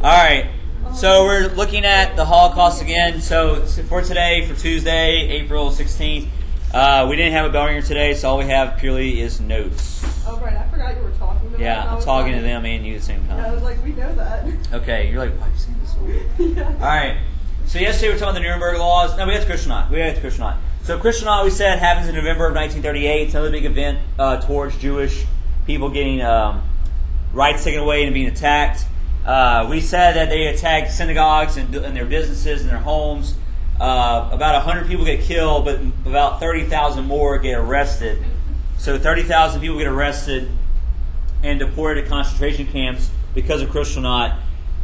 All right. So we're looking at the Holocaust again. So for today, for Tuesday, April 16th, we didn't have a bell ringer today, so all we have purely is notes. Oh, right. I forgot you were talking to them. Yeah, I'm talking to them and you at the same time. Yeah, I was like, we know that. Okay, you're like, why are you saying this? Yeah. All right. So yesterday we were talking about the Nuremberg laws. No, we had the Kristallnacht. So Kristallnacht, we said, happens in November of 1938. It's another big event towards Jewish people getting rights taken away and being attacked. We said that they attacked synagogues and their businesses and their homes. About 100 people get killed, but about 30,000 more get arrested. So 30,000 people get arrested and deported to concentration camps because of Kristallnacht.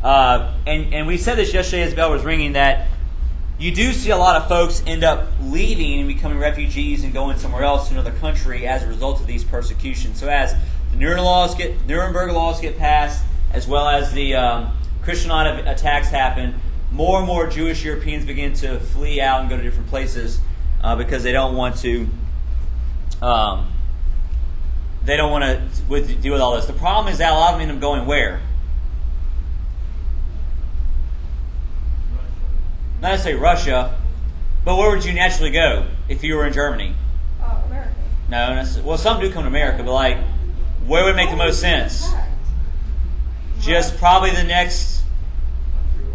And we said this yesterday as the bell was ringing, that you do see a lot of folks end up leaving and becoming refugees and going somewhere else to another country as a result of these persecutions. So as the Nuremberg laws get passed, as well as the Kristallnacht attacks happen, more and more Jewish Europeans begin to flee out and go to different places because they don't want to. They don't want to deal with all this. The problem is that a lot of them end up going where? Not necessarily Russia, but where would you naturally go if you were in Germany? America. No, well, some do come to America, but like, where would make the most sense? Just probably the next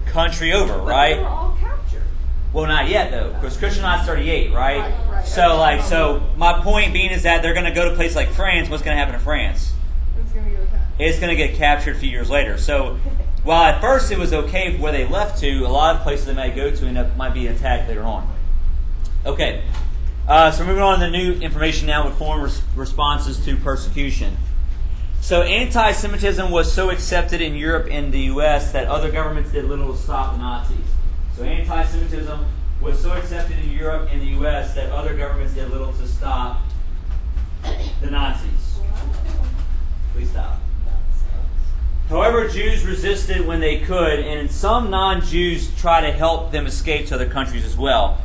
country over, right? They were all captured. Well, not yet though, because Kristallnacht's 38, right? Right. So my point being is that they're going to go to places like France. What's going to happen to France? It's going to get attacked. It's going to get captured a few years later. So while at first it was okay where they left to, a lot of places they might go to might be attacked later on. Okay, so moving on to the new information now with foreign responses to persecution. So anti-Semitism was so accepted in Europe and the U.S. that other governments did little to stop the Nazis. So anti-Semitism was so accepted in Europe and the U.S. that other governments did little to stop the Nazis. Please stop. However, Jews resisted when they could, and some non-Jews try to help them escape to other countries as well.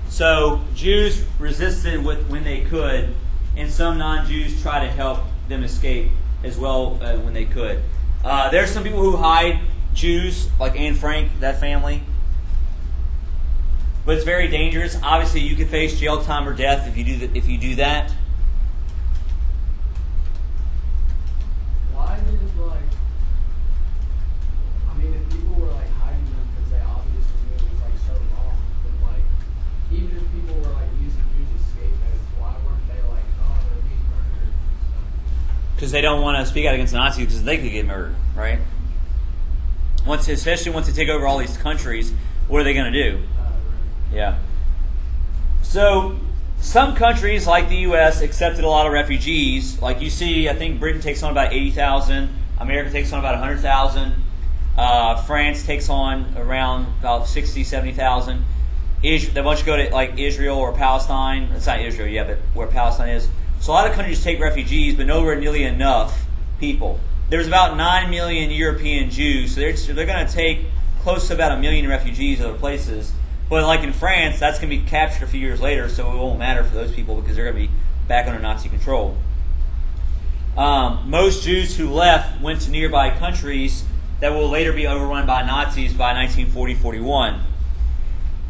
So Jews resisted when they could, and some non-Jews try to help them escape as well when they could. There's some people who hide Jews, like Anne Frank, that family. But it's very dangerous. Obviously, you could face jail time or death if you do that. Why did if people were hiding them because they obviously knew it was so wrong, then even if people were using Jews as scapegoats, why weren't they they're being murdered? Because they don't want to speak out against the Nazis because they could get murdered, right? Especially once they take over all these countries, what are they going to do? Yeah. So some countries, like the U.S., accepted a lot of refugees. Like you see, I think Britain takes on about 80,000. America takes on about 100,000. France takes on around about 60, 70,000. They want you to go to Israel or Palestine. It's not Israel yet, but where Palestine is. So a lot of countries take refugees, but nowhere nearly enough people. There's about 9 million European Jews, so they're going to take close to about 1 million refugees other places. But like in France, that's going to be captured a few years later, so it won't matter for those people because they're going to be back under Nazi control. Most Jews who left went to nearby countries that will later be overrun by Nazis by 1940-41.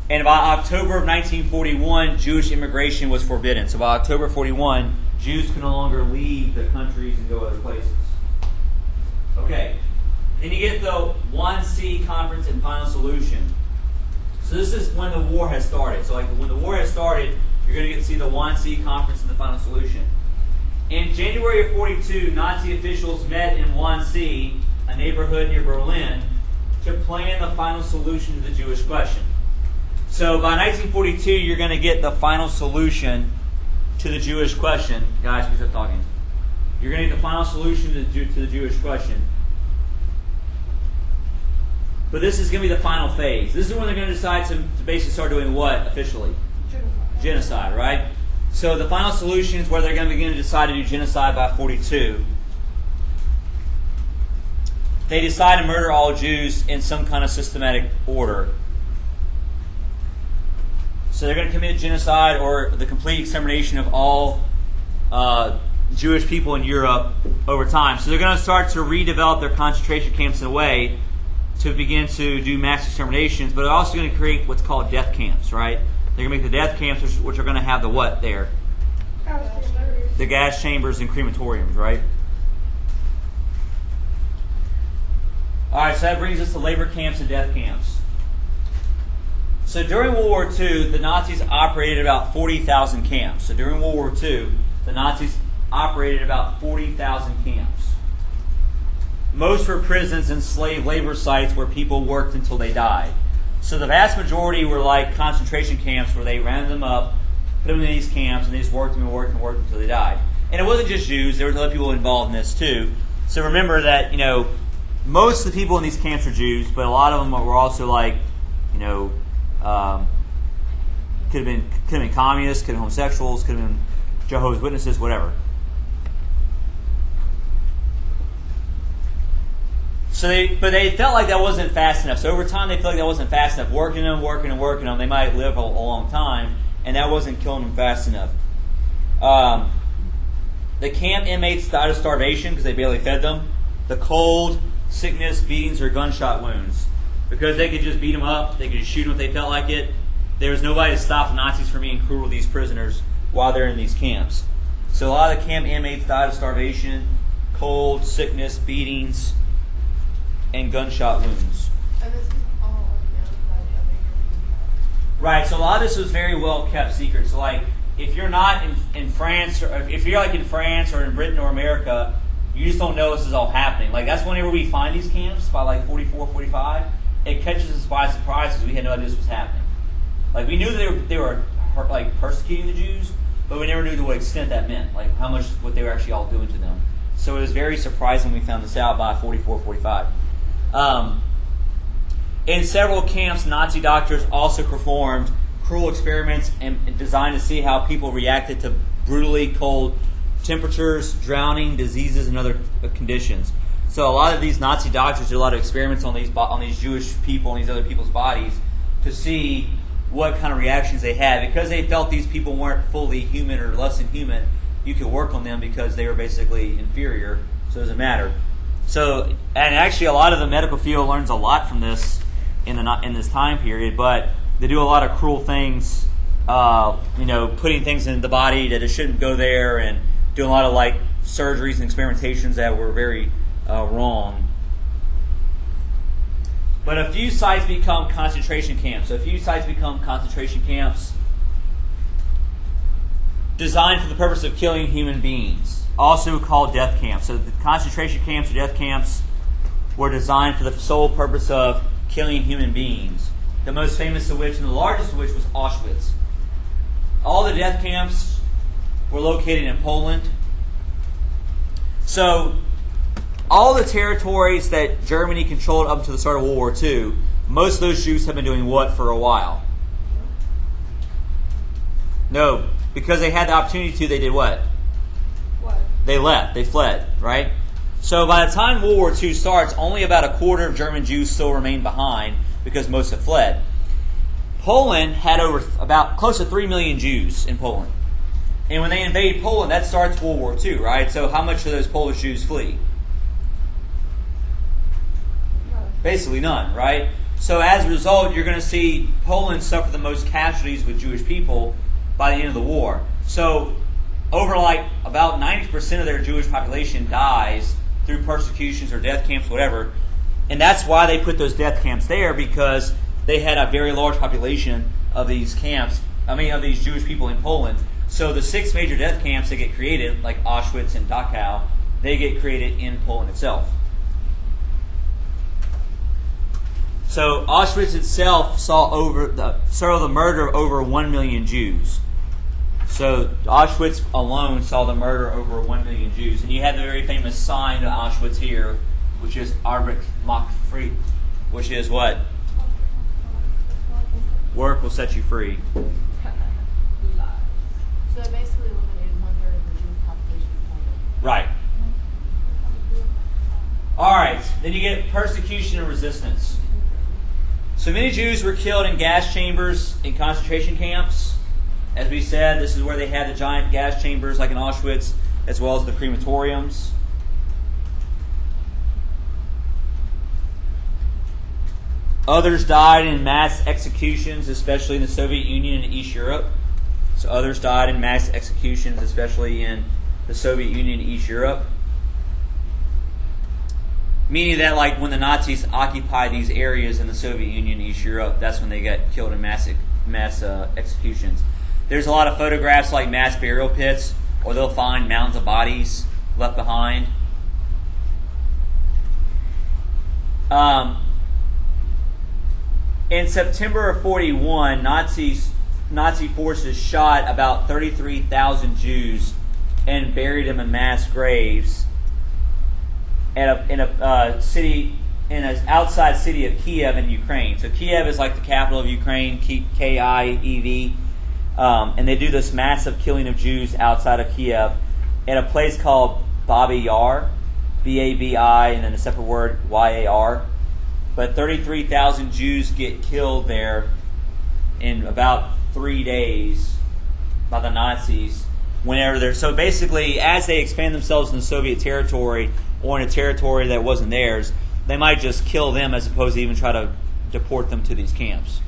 And by October of 1941, Jewish immigration was forbidden. So by October 41, Jews could no longer leave the countries and go other places. Okay. Then you get the 1C Conference and Final Solution. So this is when the war has started. So when the war has started, you're going to get to see the 1C Conference and the Final Solution. In January of 42, Nazi officials met in 1C, a neighborhood near Berlin, to plan the final solution to the Jewish question. So by 1942, you're going to get the final solution to the Jewish question. Guys, please stop talking. You're going to get the final solution to the Jewish question. But this is going to be the final phase. This is when they're going to decide to basically start doing what officially? Genocide, right? So the final solution is where they're going to begin to decide to do genocide by 42. They decide to murder all Jews in some kind of systematic order. So they're going to commit genocide or the complete extermination of all Jewish people in Europe over time. So they're going to start to redevelop their concentration camps in a way to begin to do mass exterminations, but they're also going to create what's called death camps, right? They're going to make the death camps, which are going to have the what there? The gas chambers and crematoriums, right? All right, so that brings us to labor camps and death camps. So during World War II, the Nazis operated about 40,000 camps. So during World War II, the Nazis operated about 40,000 camps. Most were prisons and slave labor sites where people worked until they died. So the vast majority were like concentration camps where they rounded them up, put them in these camps, and they just worked them and worked and worked until they died. And it wasn't just Jews. There was other people involved in this too. So remember that, most of the people in these camps are Jews, but a lot of them were also like, could have been communists, could have been homosexuals, could have been Jehovah's Witnesses, whatever. But they felt like that wasn't fast enough. So over time, they felt like that wasn't fast enough. Working them, they might live a long time, and that wasn't killing them fast enough. The camp inmates died of starvation because they barely fed them. The cold, sickness, beatings, or gunshot wounds. Because they could just beat them up, they could just shoot them if they felt like it. There was nobody to stop the Nazis from being cruel to these prisoners while they're in these camps. So a lot of the camp inmates died of starvation, cold, sickness, beatings, and gunshot wounds. And this is all unknown by the other European. Right, so a lot of this was very well kept secret. So like, if you're not in France, or if you're like in France or in Britain or America, you just don't know this is all happening. Like that's whenever we find these camps by like 44, 45, it catches us by surprise because we had no idea this was happening. Like we knew they were like persecuting the Jews, but we never knew to what extent that meant, like how much what they were actually all doing to them. So it was very surprising we found this out by 44, 45. In several camps, Nazi doctors also performed cruel experiments and designed to see how people reacted to brutally cold temperatures, drowning, diseases, and other conditions. So a lot of these Nazi doctors did a lot of experiments on these Jewish people and these other people's bodies to see what kind of reactions they had. Because they felt these people weren't fully human or less than human, you could work on them because they were basically inferior, so it doesn't matter. So, and actually a lot of the medical field learns a lot from this in this time period, but they do a lot of cruel things, putting things in the body that it shouldn't go there, and doing a lot of like surgeries and experimentations that were very wrong. But a few sites become concentration camps. So a few sites become concentration camps designed for the purpose of killing human beings, also called death camps. So the concentration camps or death camps were designed for the sole purpose of killing human beings. The most famous of which and the largest of which was Auschwitz. All the death camps were located in Poland. So all the territories that Germany controlled up to the start of World War II, most of those Jews have been doing what for a while? No, because they had the opportunity to, they did what? What? They left. They fled, right? So by the time World War II starts, only about a quarter of German Jews still remain behind because most have fled. Poland had about close to 3 million Jews in Poland. And when they invade Poland, that starts World War II, right? So how much do those Polish Jews flee? Basically none, right? So as a result, you're going to see Poland suffer the most casualties with Jewish people by the end of the war. So over about 90% of their Jewish population dies through persecutions or death camps, whatever. And that's why they put those death camps there, because they had a very large population of these camps, of these Jewish people in Poland. So the 6 major death camps that get created, like Auschwitz and Dachau, they get created in Poland itself. So Auschwitz itself saw the murder of over 1 million Jews. So Auschwitz alone saw the murder of over 1 million Jews. And you have the very famous sign of Auschwitz here, which is Arbeit macht frei, which is what? Work will set you free. So it basically eliminated 1/3 of the Jewish population in Poland. Right. All right. Then you get persecution and resistance. So many Jews were killed in gas chambers in concentration camps. As we said, this is where they had the giant gas chambers like in Auschwitz, as well as the crematoriums. Others died in mass executions, especially in the Soviet Union and East Europe. So others died in mass executions, especially in the Soviet Union and East Europe. Meaning that, like, when the Nazis occupied these areas in the Soviet Union and East Europe, that's when they got killed in mass executions. There's a lot of photographs like mass burial pits, or they'll find mounds of bodies left behind. In September of 41, Nazi forces shot about 33,000 Jews and buried them in mass graves in an outside city of Kiev in Ukraine. So Kiev is like the capital of Ukraine, Kiev, and they do this massive killing of Jews outside of Kiev at a place called Babi Yar, B-A-B-I, and then a separate word, Y-A-R. But 33,000 Jews get killed there in about 3 days by the Nazis. So basically, as they expand themselves in the Soviet territory or in a territory that wasn't theirs, they might just kill them as opposed to even try to deport them to these camps.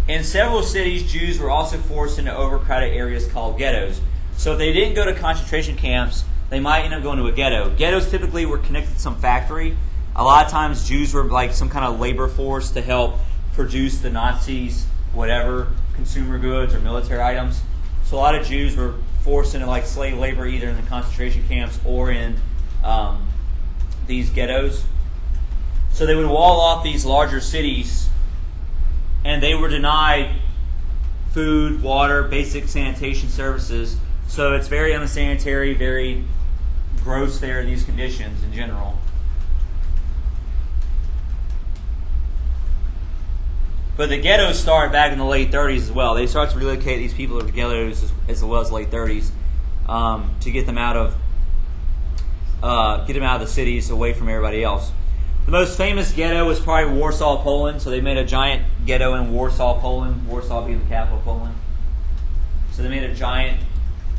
In several cities, Jews were also forced into overcrowded areas called ghettos. So if they didn't go to concentration camps, they might end up going to a ghetto. Ghettos typically were connected to some factory. A lot of times Jews were like some kind of labor force to help produce the Nazis' whatever, consumer goods or military items. So a lot of Jews were forced into like slave labor either in the concentration camps or in these ghettos. So they would wall off these larger cities, and they were denied food, water, basic sanitation services. So it's very unsanitary, very gross there in these conditions in general. But the ghettos start back in the late 30s as well. They start to relocate these people to the ghettos as well as late 30s to get them out of the cities, away from everybody else. The most famous ghetto was probably Warsaw, Poland. So they made a giant ghetto in Warsaw, Poland. Warsaw being the capital of Poland. So they made a giant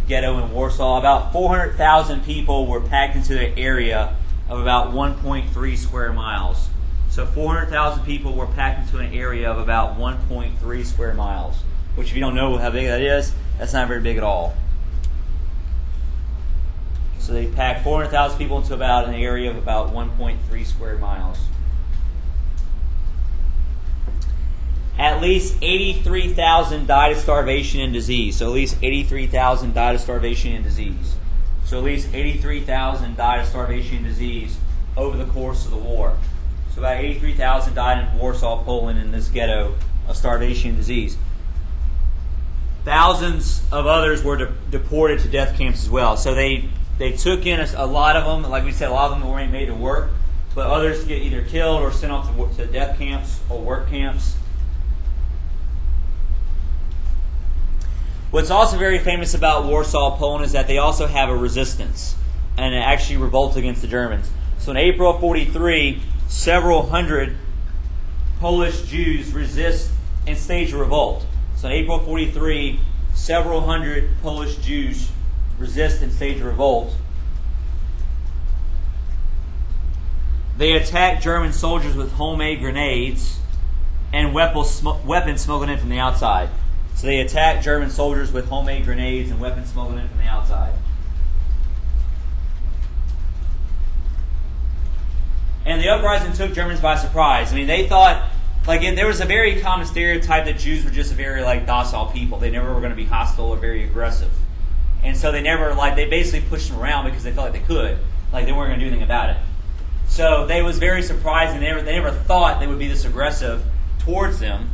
ghetto in Warsaw. About 400,000 people were packed into an area of about 1.3 square miles. So 400,000 people were packed into an area of about 1.3 square miles, which if you don't know how big that is, that's not very big at all. So they packed 400,000 people into about an area of about 1.3 square miles. At least 83,000 died of starvation and disease. So at least 83,000 died of starvation and disease. So at least 83,000 died of starvation and disease over the course of the war. So about 83,000 died in Warsaw, Poland, in this ghetto of starvation and disease. Thousands of others were deported to death camps as well. So they took in a lot of them. Like we said, a lot of them weren't made to work. But others get either killed or sent off to death camps or work camps. What's also very famous about Warsaw, Poland is that they also have a resistance and actually revolt against the Germans. So in April of 43, several hundred Polish Jews resist and stage a revolt. So in April 43, several hundred Polish Jews resist and stage a revolt. They attack German soldiers with homemade grenades and weapons smuggled in from the outside. So they attack German soldiers with homemade grenades and weapons smuggled in from the outside. And the uprising took Germans by surprise. I mean, they thought, there was a very common stereotype that Jews were just a very, docile people. They never were going to be hostile or very aggressive. And so they basically pushed them around because they felt like they could. They weren't going to do anything about it. So they was very surprised, and they never thought they would be this aggressive towards them,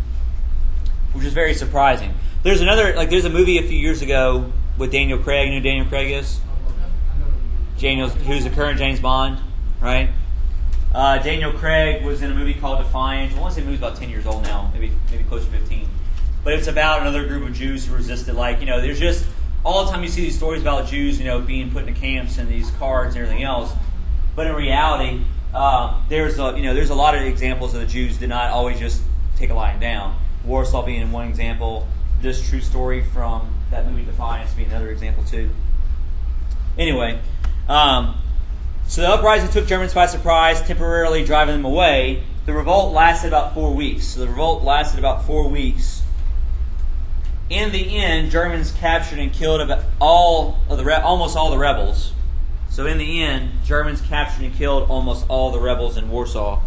which is very surprising. There's there's a movie a few years ago with Daniel Craig. You know who Daniel Craig is? Who's the current James Bond, right? Daniel Craig was in a movie called Defiance. I want to say the movie's about 10 years old now, maybe close to 15. But it's about another group of Jews who resisted. There's just all the time you see these stories about Jews, being put into camps and these cards and everything else. But in reality, there's a lot of examples of the Jews did not always just take a lying down. Warsaw being one example. This true story from that movie Defiance being another example too. Anyway, So the uprising took Germans by surprise, temporarily driving them away. The revolt lasted about 4 weeks. In the end, Germans captured and killed almost all the rebels. So in the end, Germans captured and killed almost all the rebels in Warsaw.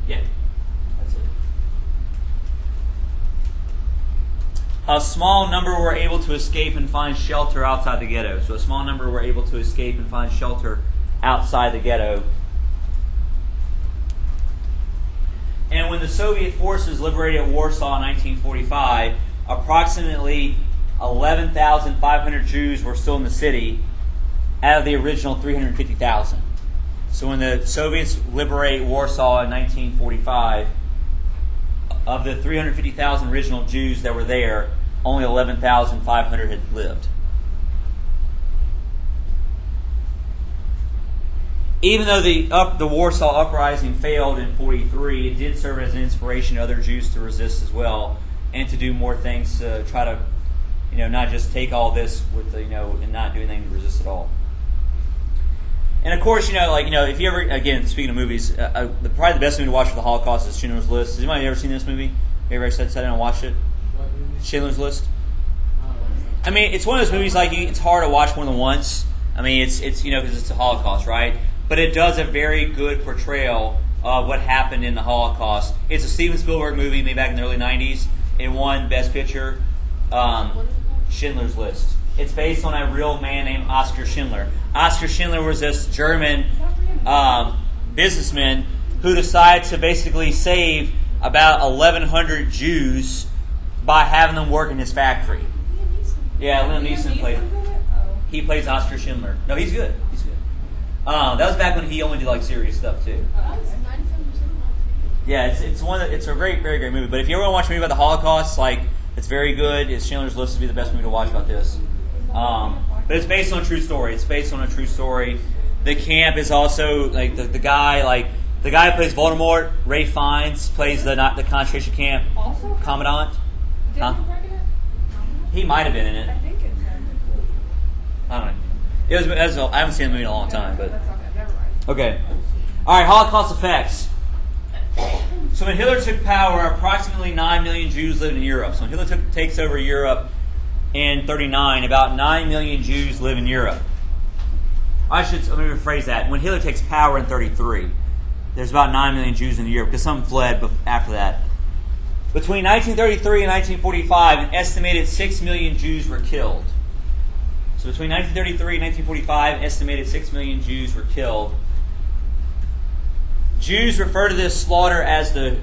Yeah, that's it. A small number were able to escape and find shelter outside the ghetto. So a small number were able to escape and find shelter outside the ghetto. And when the Soviet forces liberated Warsaw in 1945, approximately 11,500 Jews were still in the city out of the original 350,000. So when the Soviets liberated Warsaw in 1945, of the 350,000 original Jews that were there, only 11,500 had lived. Even though the Warsaw Uprising failed in 1943, it did serve as an inspiration to other Jews to resist as well, and to do more things to try to, not just take all this with, and not do anything to resist at all. And of course, if you ever, again, speaking of movies, probably the best movie to watch for the Holocaust is Schindler's List. Has anybody ever seen this movie? You ever sat down and watched it? What movie? Schindler's List. I mean, it's one of those movies it's hard to watch more than once. I mean, it's because it's the Holocaust, right? But it does a very good portrayal of what happened in the Holocaust. It's a Steven Spielberg movie made back in the early 90s. It won Best Picture. Schindler's List. It's based on a real man named Oskar Schindler. Oskar Schindler was this German businessman who decided to basically save about 1,100 Jews by having them work in his factory. Yeah, Liam Neeson played. He plays Oskar Schindler. No, he's good. That was back when he only did serious stuff too. Yeah, it's a very great movie. But if you ever want to watch a movie about the Holocaust, it's very good. It's Schindler's List to be the best movie to watch about this. But it's based on a true story. The camp is also the guy who plays Voldemort. Ray Fiennes plays the concentration camp commandant. Huh? He might have been in it. I think it's I don't know. I haven't seen the movie in a long time, but okay. All right, Holocaust effects. So when Hitler took power, approximately 9 million Jews lived in Europe. So when Hitler takes over Europe in 1939, about 9 million Jews live in Europe. Let me rephrase that. When Hitler takes power in 1933, there's about 9 million Jews in Europe because some fled after that. Between 1933 and 1945, an estimated 6 million Jews were killed. So between 1933 and 1945, an estimated 6 million Jews were killed. Jews refer to this slaughter as the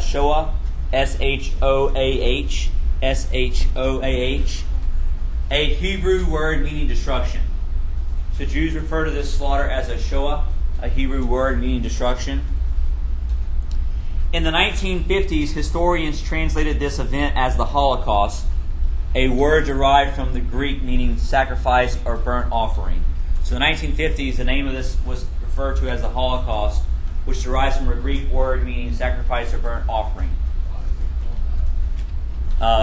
Shoah, S-H-O-A-H, S-H-O-A-H, a Hebrew word meaning destruction. So Jews refer to this slaughter as a Shoah, a Hebrew word meaning destruction. In the 1950s, historians translated this event as the Holocaust, a word derived from the Greek meaning sacrifice or burnt offering. So in the 1950s, the name of this was referred to as the Holocaust, which derives from a Greek word meaning sacrifice or burnt offering.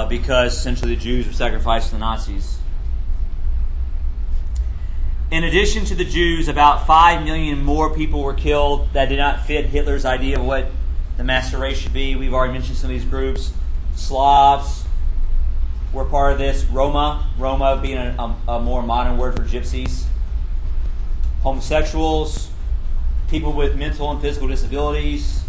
Because essentially the Jews were sacrificed to the Nazis. In addition to the Jews, about 5 million more people were killed that did not fit Hitler's idea of what the mass race should be. We've already mentioned some of these groups. Slavs were part of this. Roma being a more modern word for gypsies. Homosexuals, people with mental and physical disabilities,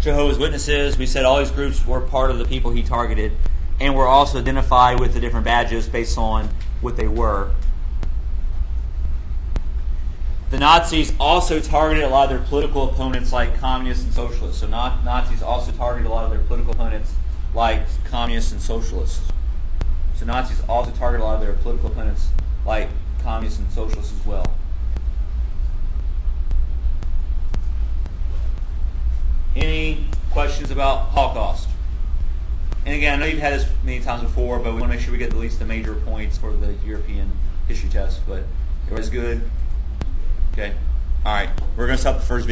Jehovah's Witnesses. We said all these groups were part of the people he targeted and were also identified with the different badges based on what they were. The Nazis also targeted a lot of their political opponents like communists and socialists. So Nazis also targeted a lot of their political opponents like communists and socialists. So Nazis also targeted a lot of their political opponents like communists and socialists as well. Any questions about Holocaust? And again, I know you've had this many times before, but we want to make sure we get at least the major points for the European history test. But everybody's good? Okay. All right. We're going to stop the first video.